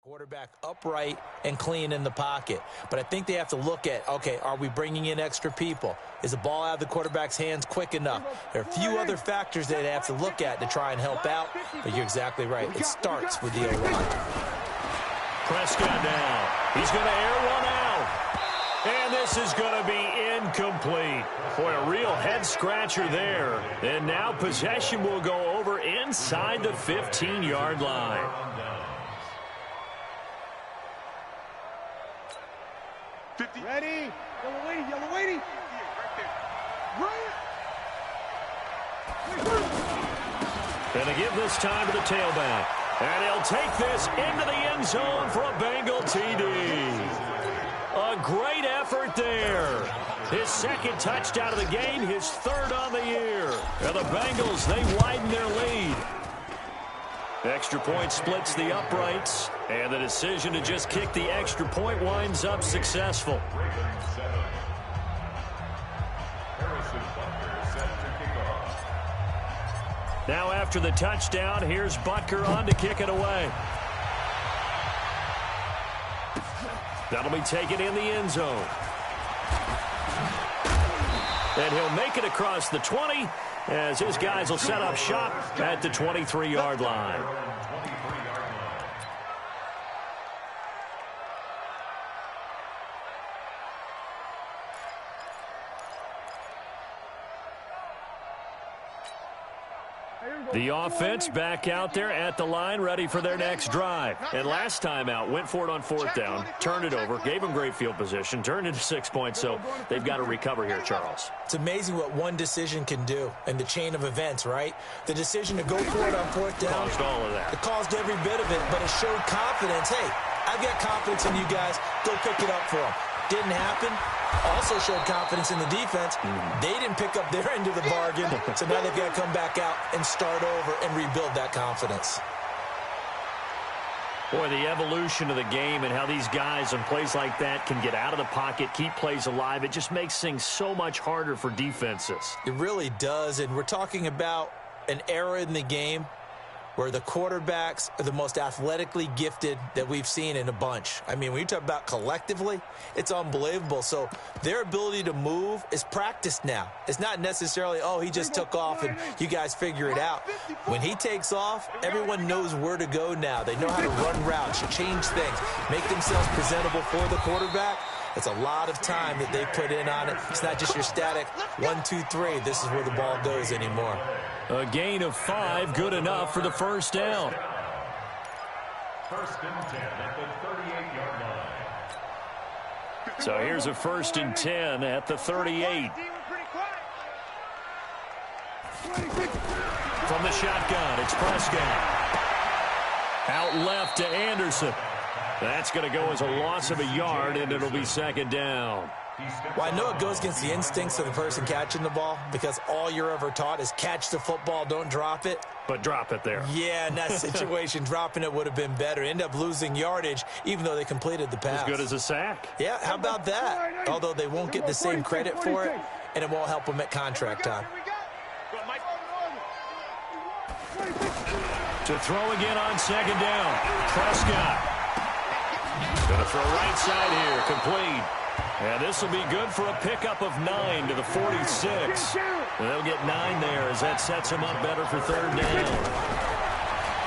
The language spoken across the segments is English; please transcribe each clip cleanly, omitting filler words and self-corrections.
Quarterback upright and clean in the pocket. But I think they have to look at, okay, are we bringing in extra people? Is the ball out of the quarterback's hands quick enough? There are a few other factors they have to look at to try and help out, but you're exactly right. It starts with the O-line. Prescott now. He's going to air one out. And this is going to be incomplete. Boy, a real head-scratcher there. And now possession will go over inside the 15-yard line. Ready? Yellow waiting. Gonna give this time to the tailback. And he'll take this into the end zone for a Bengal TD. A great effort there. His second touchdown of the game, his third on the year. And the Bengals, they widen their lead. Extra point splits the uprights, and the decision to just kick the extra point winds up successful. Now after the touchdown, here's Butker on to kick it away. That'll be taken in the end zone. And he'll make it across the 20 as his guys will set up shop at the 23-yard line. The offense back out there at the line, ready for their next drive. And last time out, went for it on fourth down, turned it over, gave them great field position, turned into 6 points, so they've got to recover here, Charles. It's amazing what one decision can do in the chain of events, right? The decision to go for it on fourth down. Caused all of that. It caused every bit of it, but it showed confidence. Hey, I've got confidence in you guys. Go pick it up for them. Didn't happen. Also showed confidence in the defense. They didn't pick up their end of the bargain, so now they've got to come back out and start over and rebuild that confidence. Boy, the evolution of the game and how these guys on plays like that can get out of the pocket, keep plays alive, it just makes things so much harder for defenses. It really does, and we're talking about an era in the game where the quarterbacks are the most athletically gifted that we've seen in a bunch. I mean, when you talk about collectively, it's unbelievable. So their ability to move is practiced now. It's not necessarily, oh, he just took off and you guys figure it out. When he takes off, everyone knows where to go now. They know how to run routes, change things, make themselves presentable for the quarterback. It's a lot of time that they put in on it. It's not just your static 1, 2, 3. This is where the ball goes anymore. A gain of 5, good enough for the first down. First and 10 at the 38-yard line. So here's a first and 10 at the 38. From the shotgun, it's Prescott. Out left to Anderson. That's going to go as a loss of a yard, and it'll be second down. Well, I know it goes against the instincts of the person catching the ball because all you're ever taught is catch the football, don't drop it. But drop it there. Yeah, in that situation, dropping it would have been better. End up losing yardage, even though they completed the pass. As good as a sack. Yeah, how about that? Although they won't get the same credit for it, and it won't help them at contract time. To throw again on second down. Prescott. Going to throw right side here, complete. And this will be good for a pickup of 9 to the 46. And they'll get 9 there as that sets him up better for third down.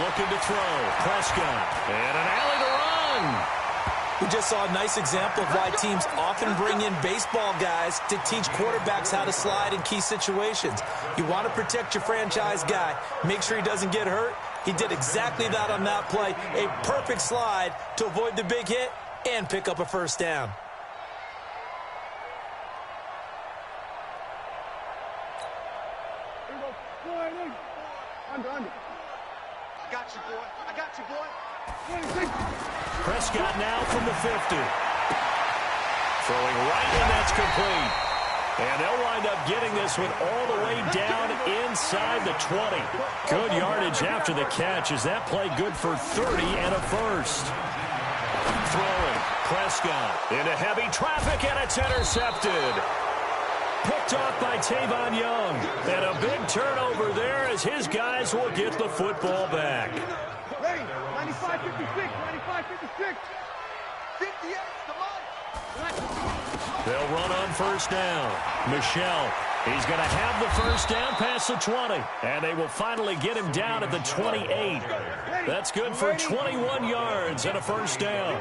Looking to throw, Prescott. And an alley to run. We just saw a nice example of why teams often bring in baseball guys to teach quarterbacks how to slide in key situations. You want to protect your franchise guy. Make sure he doesn't get hurt. He did exactly that on that play. A perfect slide to avoid the big hit and pick up a first down. I got you, boy. Prescott now from the 50. Throwing right, and that's complete. And they'll wind up getting this one all the way down inside the 20. Good yardage after the catch. Is that play good for 30 and a first? Throwing, Prescott into heavy traffic, and it's intercepted. Picked off by Tavon Young. And a big turnover there as his guys will get the football back. Ready? 95, 56, 95, 56. 58, come on. They'll run on first down. Michelle, he's going to have the first down past the 20. And they will finally get him down at the 28. That's good for 21 yards and a first down.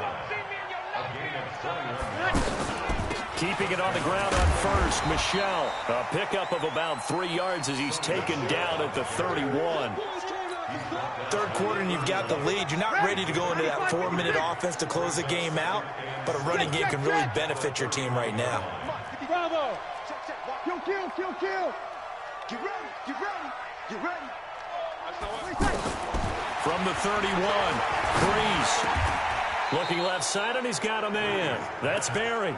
Keeping it on the ground on first, Michelle. A pickup of about 3 yards as he's taken down at the 31. Third quarter and you've got the lead. You're not ready to go into that 4-minute offense to close the game out, but a running game can really benefit your team right now. Bravo. Kill. Get ready. From the 31, Breeze. Looking left side, and he's got a man. That's Barry.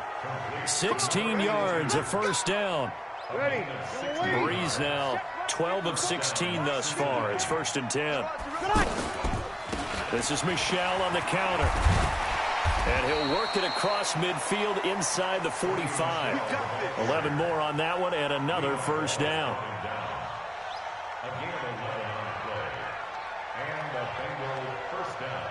16 yards, a first down. Ready. Breeze now 12 of 16 thus far. It's 1st and 10. This is Michelle on the counter. And he'll work it across midfield inside the 45. 11 more on that one and another first down. A gain of 11 on the play. And a Bengal first down.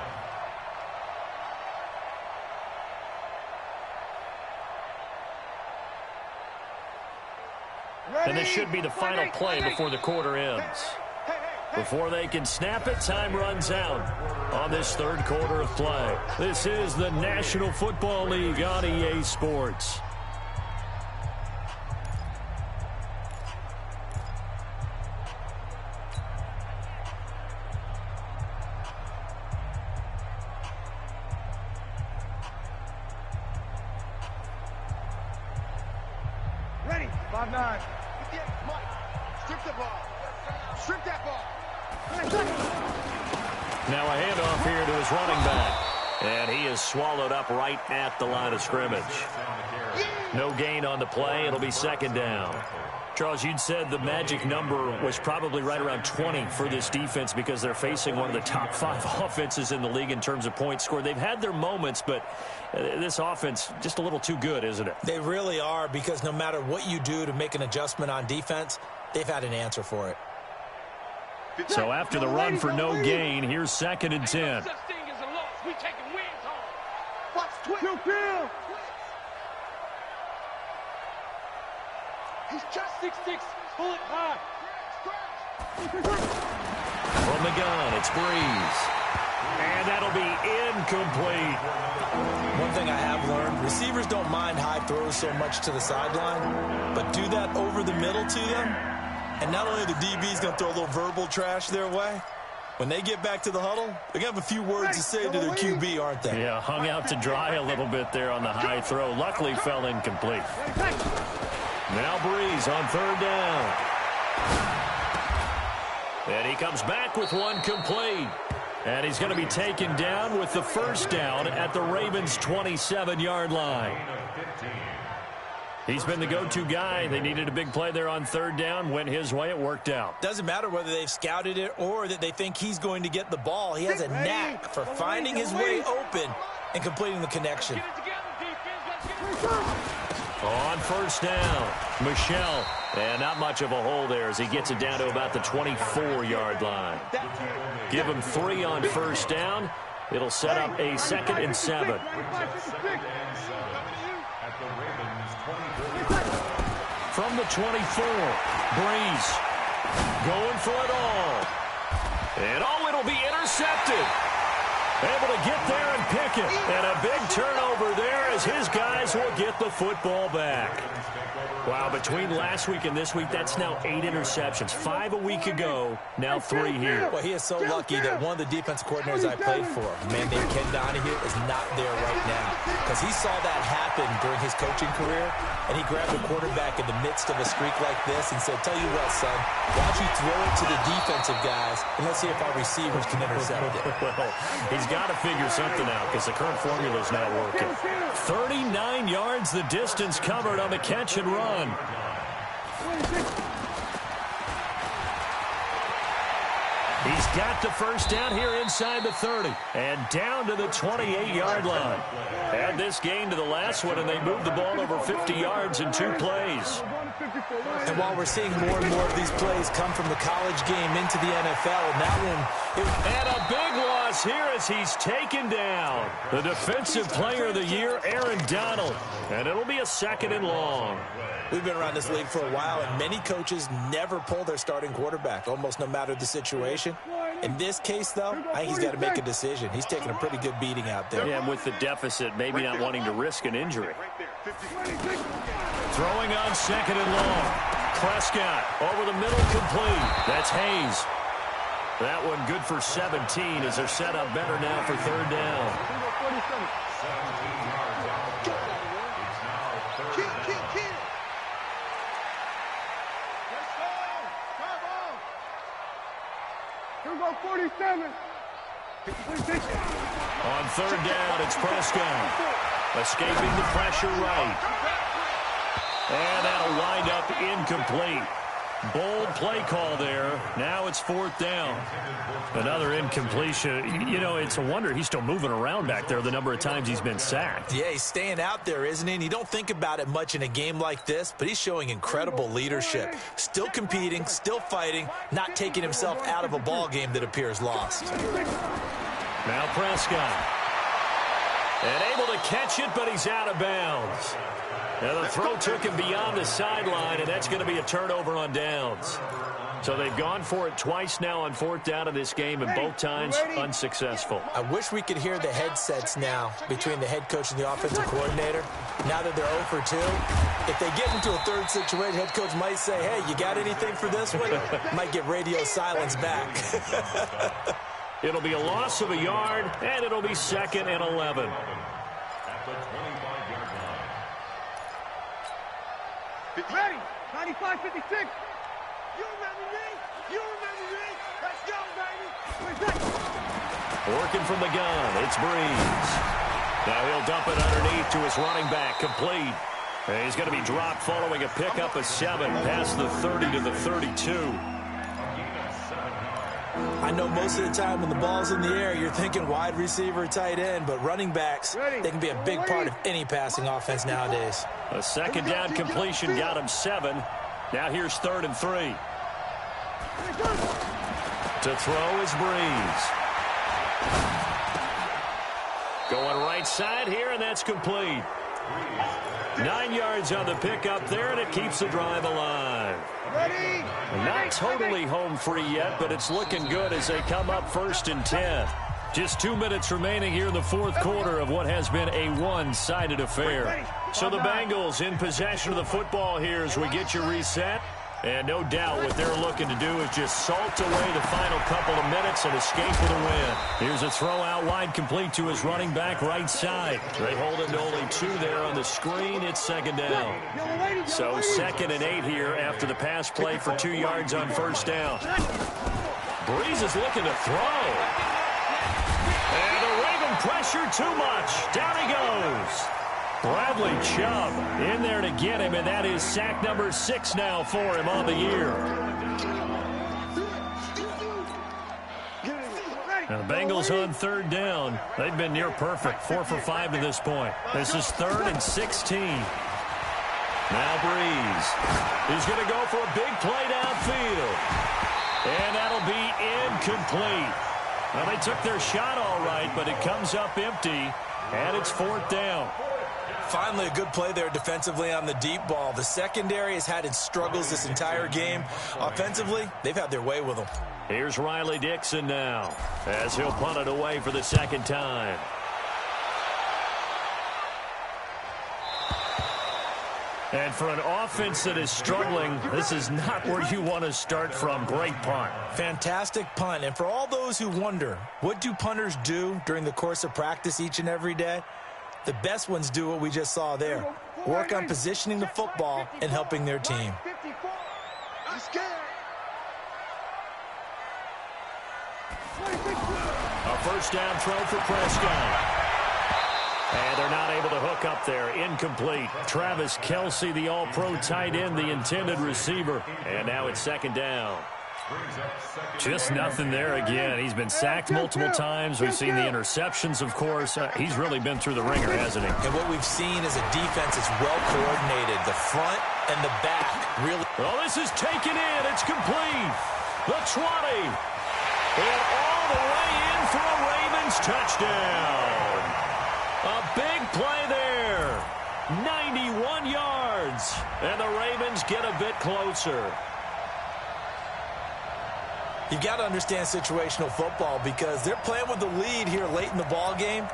And this should be the final play before the quarter ends. Before they can snap it, time runs out on this third quarter of play. This is the National Football League on EA Sports. Ready. 5-9. Strip the ball. Strip that ball. Now a handoff here to his running back. And he is swallowed up right at the line of scrimmage. No gain on the play. It'll be 2nd down. Charles, you'd said the magic number was probably right around 20 for this defense because they're facing one of the top 5 offenses in the league in terms of points scored. They've had their moments, but this offense just a little too good, isn't it? They really are, because no matter what you do to make an adjustment on defense, they've had an answer for it. So after the run for no gain, here's 2nd and 10. Kill. He's just 6'6". Pull it high. From the gun, it's Breeze. And that'll be incomplete. One thing I have learned, receivers don't mind high throws so much to the sideline, but do that over the middle to them, and not only the DB's going to throw a little verbal trash their way, when they get back to the huddle, they're going to have a few words to say to their QB, aren't they? Yeah, hung out to dry a little bit there on the high throw. Luckily fell incomplete. Now Breeze on 3rd down. And he comes back with one complete. And he's going to be taken down with the first down at the Ravens' 27-yard line. He's been the go-to guy. They needed a big play there on 3rd down. Went his way. It worked out. Doesn't matter whether they've scouted it or that they think he's going to get the ball. He has a knack for finding his way open and completing the connection. On first down, Michelle. And not much of a hole there as he gets it down to about the 24-yard line. Give him 3 on first down. It'll set up a 2nd and 7. From the 24, Breeze going for it all. And it'll be intercepted. Able to get there and pick it. And a big turnover there as his guys will get the football back. Wow, between last week and this week, that's now 8 interceptions. 5 a week ago, now 3 here. Well, he is so lucky that one of the defense coordinators I played for, a man named Ken Donahue, is not there right now. Because he saw that happen during his coaching career, and he grabbed the quarterback in the midst of a streak like this and said, tell you what, son, why don't you throw it to the defensive guys, and let's see if our receivers can intercept it. Well, he's got to figure something out because the current formula is not working. 39 yards the distance covered on the catch and run. He's got the first down here inside the 30 and down to the 28-yard line. Add this game to the last one, and they moved the ball over 50 yards in 2 plays. And while we're seeing more and more of these plays come from the college game into the NFL, and that one... And a big one loss here as he's taken down. The Defensive Player of the Year, Aaron Donald. And it'll be a 2nd and long. We've been around this league for a while, and many coaches never pull their starting quarterback, almost no matter the situation. In this case, though, I think he's got to make a decision. He's taking a pretty good beating out there. Yeah, and with the deficit, maybe not wanting to risk an injury. Throwing on 2nd and long. Prescott over the middle, complete. That's Hayes. That one good for 17 as they're set up better now for 3rd down. Here we go, 47. On 3rd down, it's Prescott. Escaping the pressure right. And that'll wind up incomplete. Bold play call there. Now it's 4th down. Another incompletion. You know, it's a wonder he's still moving around back there the number of times he's been sacked. Yeah, he's staying out there, isn't he? And you don't think about it much in a game like this, but he's showing incredible leadership. Still competing, still fighting, not taking himself out of a ball game that appears lost. Now Prescott. And able to catch it, but he's out of bounds. Now the throw took him beyond the sideline, and that's going to be a turnover on downs. So they've gone for it twice now on 4th down in this game, and both times unsuccessful. I wish we could hear the headsets now between the head coach and the offensive coordinator. Now that they're 0 for 2, if they get into a 3rd situation, head coach might say, hey, you got anything for this one? Might get radio silence back. It'll be a loss of a yard, and it'll be 2nd and 11. Ready, 95, 56. You remember me? You remember me? Let's go, baby. Working from the gun, it's Breeze. Now he'll dump it underneath to his running back, complete. And he's going to be dropped following a pickup of 7 past the 30 to the 32. I know most of the time when the ball's in the air, you're thinking wide receiver, tight end, but running backs, they can be a big part of any passing offense nowadays. A 2nd down completion got him 7. Now here's 3rd and 3. To throw is Breeze. Going right side here, and that's complete. 9 yards on the pickup there, and it keeps the drive alive. Not totally home free yet, but it's looking good as they come up 1st and 10. Just 2 minutes remaining here in the 4th quarter of what has been a one-sided affair. So the Bengals in possession of the football here as we get you reset. And no doubt what they're looking to do is just salt away the final couple of minutes and escape with a win. Here's a throw out wide, complete to his running back right side. They hold him to only 2 there on the screen. It's 2nd down. So 2nd and 8 here after the pass play for 2 yards on 1st down. Breeze is looking to throw. And the Raven pressure too much. Down he goes. Bradley Chubb in there to get him, and that is sack number 6 now for him on the year. Now the Bengals on 3rd down. They've been near perfect, 4 for 5 to this point. This is 3rd and 16. Now Breeze. He's going to go for a big play downfield. And that'll be incomplete. Well, they took their shot all right, but it comes up empty, and it's 4th down. Finally, a good play there defensively on the deep ball. The secondary has had its struggles this entire game. Offensively, they've had their way with them. Here's Riley Dixon now as he'll punt it away for the 2nd time. And for an offense that is struggling, this is not where you want to start from. Great punt. Fantastic punt. And for all those who wonder, what do punters do during the course of practice each and every day? The best ones do what we just saw there. Work on positioning the football and helping their team. A 1st down throw for Prescott. And they're not able to hook up there. Incomplete. Travis Kelce, the all-pro tight end, the intended receiver. And now it's 2nd down. Just nothing there again. He's been sacked multiple times. We've seen the interceptions, of course. He's really been through the ringer, hasn't he? And what we've seen is a defense that's well coordinated. The front and the back really. Well, this is taken in. It's complete. The 20. And all the way in for a Ravens touchdown. A big play there. 91 yards. And the Ravens get a bit closer. You've got to understand situational football because they're playing with the lead here late in the ball game.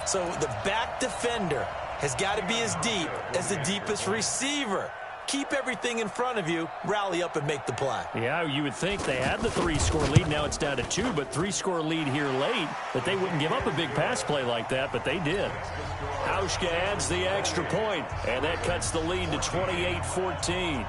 So the back defender has got to be as deep as the deepest receiver. Keep everything in front of you, rally up and make the play. Yeah, you would think they had the 3-score lead. Now it's down to 2, but 3-score lead here late. That they wouldn't give up a big pass play like that, but they did. Hauschka adds the extra point, and that cuts the lead to 28-14.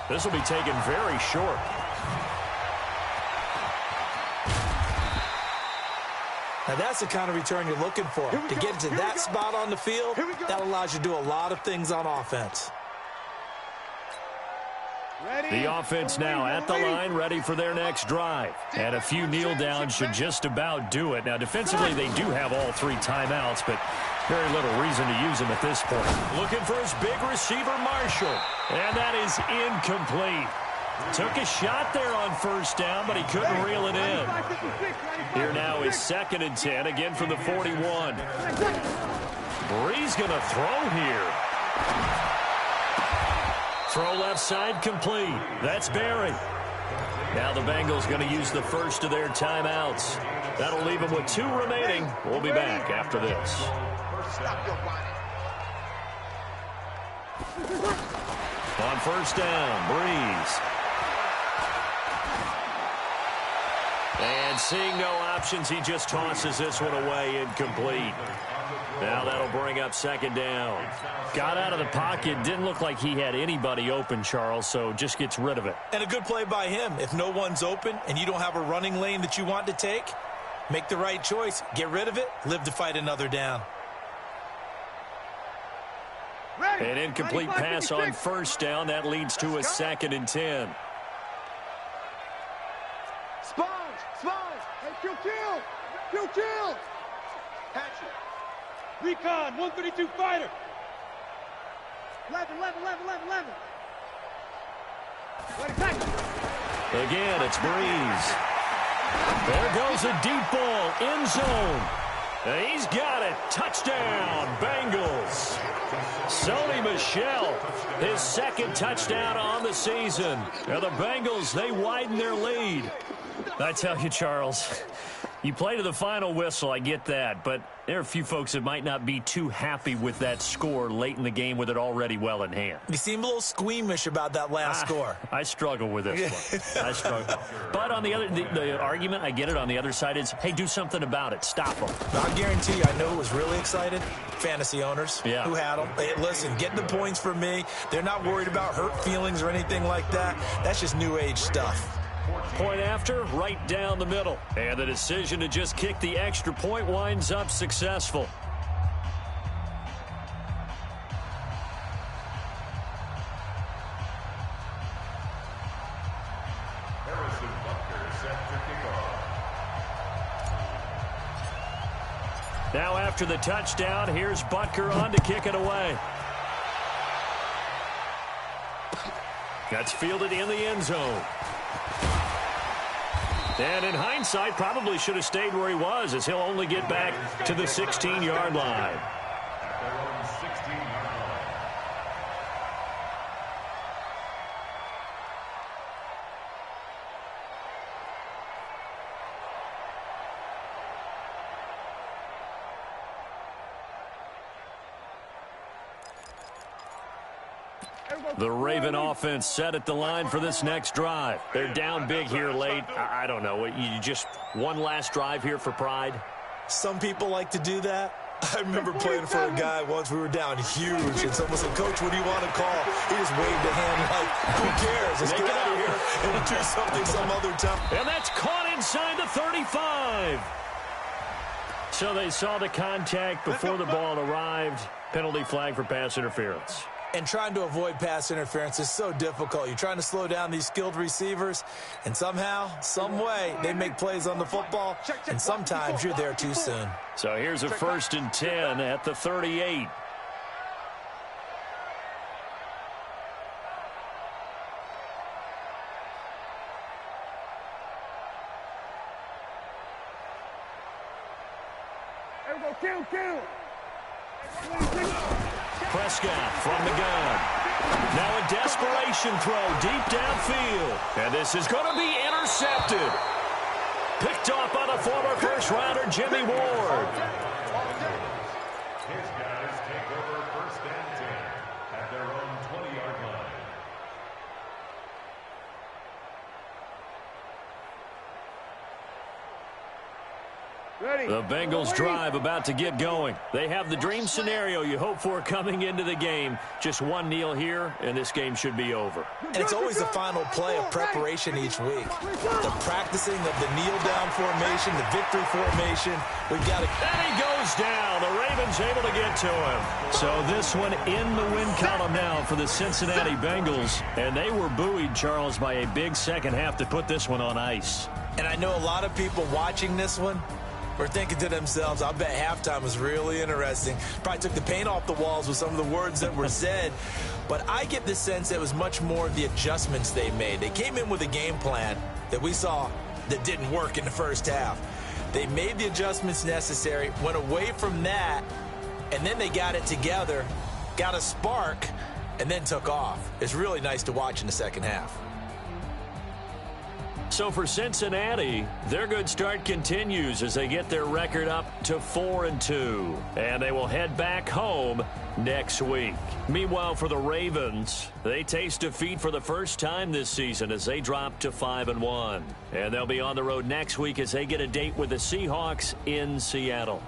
This will be taken very short. Now that's the kind of return you're looking for. To get to that spot on the field, that allows you to do a lot of things on offense. The offense now at the line, ready for their next drive. And a few kneel downs should just about do it. Now, defensively, they do have all 3 timeouts, but very little reason to use them at this point. Looking for his big receiver, Marshall. And that is incomplete. Took a shot there on first down, but he couldn't reel it in. Here now is 2nd and 10, again from the 41. Bree's going to throw here. Throw left side complete. That's Barry. Now the Bengals going to use the first of their timeouts. That'll leave them with 2 remaining. We'll be back after this. On first down, Breeze. And seeing no options, he just tosses this one away, incomplete. Now that'll bring up 2nd down. Got out of the pocket. Didn't look like he had anybody open, Charles, so just gets rid of it. And a good play by him. If no one's open and you don't have a running lane that you want to take, make the right choice. Get rid of it. Live to fight another down. An incomplete pass on first down. That leads to a 2nd and 10. Sponge! Hey, kill! Hatchet. Recon, 132 fighter. 11. Again, it's Breeze. There goes a deep ball, end zone. He's got it. Touchdown, Bengals. Sony Michel, his 2nd touchdown on the season. Now the Bengals, they widen their lead. I tell you, Charles, you play to the final whistle, I get that, but there are a few folks that might not be too happy with that score late in the game with it already well in hand. You seem a little squeamish about that last score. I struggle with this one. I struggle. But on the other, the argument, I get it, on the other side is, hey, do something about it. Stop them. I guarantee you, I know who was really excited. Fantasy owners who had them. Hey, listen, get the points for me. They're not worried about hurt feelings or anything like that. That's just new age stuff. Point after, right down the middle. And the decision to just kick the extra point winds up successful. Now after the touchdown, here's Butker on to kick it away. That's fielded in the end zone. And in hindsight, probably should have stayed where he was, as he'll only get back to the 16-yard line. The Raven offense set at the line for this next drive. They're down big here late. I don't know. You just one last drive here for pride? Some people like to do that. I remember playing for a guy once. We were down huge, and someone said, "Coach, what do you want to call?" He just waved a hand like, "Who cares? Let's get out of here and do something some other time." And that's caught inside the 35. So they saw the contact before the ball arrived. Penalty flag for pass interference. And trying to avoid pass interference is so difficult. You're trying to slow down these skilled receivers, and somehow, some way, they make plays on the football, and sometimes you're there too soon. So here's a 1st and 10 at the 38. Prescott from the gun. Now a desperation throw deep downfield. And this is going to be intercepted. Picked off by the former first-rounder Jimmy Ward. His guys take over 1st and 10 at their own 20-yard line. The Bengals drive about to get going. They have the dream scenario you hope for coming into the game. Just one kneel here, and this game should be over. And it's always the final play of preparation each week. The practicing of the kneel-down formation, the victory formation. We've got to... And he goes down. The Ravens able to get to him. So this one in the win column now for the Cincinnati Bengals. And they were buoyed, Charles, by a big second half to put this one on ice. And I know a lot of people watching this one were thinking to themselves, I bet halftime was really interesting. Probably took the paint off the walls with some of the words that were said. But I get the sense that it was much more of the adjustments they made. They came in with a game plan that we saw that didn't work in the first half. They made the adjustments necessary, went away from that, and then they got it together, got a spark, and then took off. It's really nice to watch in the second half. So for Cincinnati, their good start continues as they get their record up to 4-2. And they will head back home next week. Meanwhile, for the Ravens, they taste defeat for the first time this season as they drop to 5-1. And they'll be on the road next week as they get a date with the Seahawks in Seattle.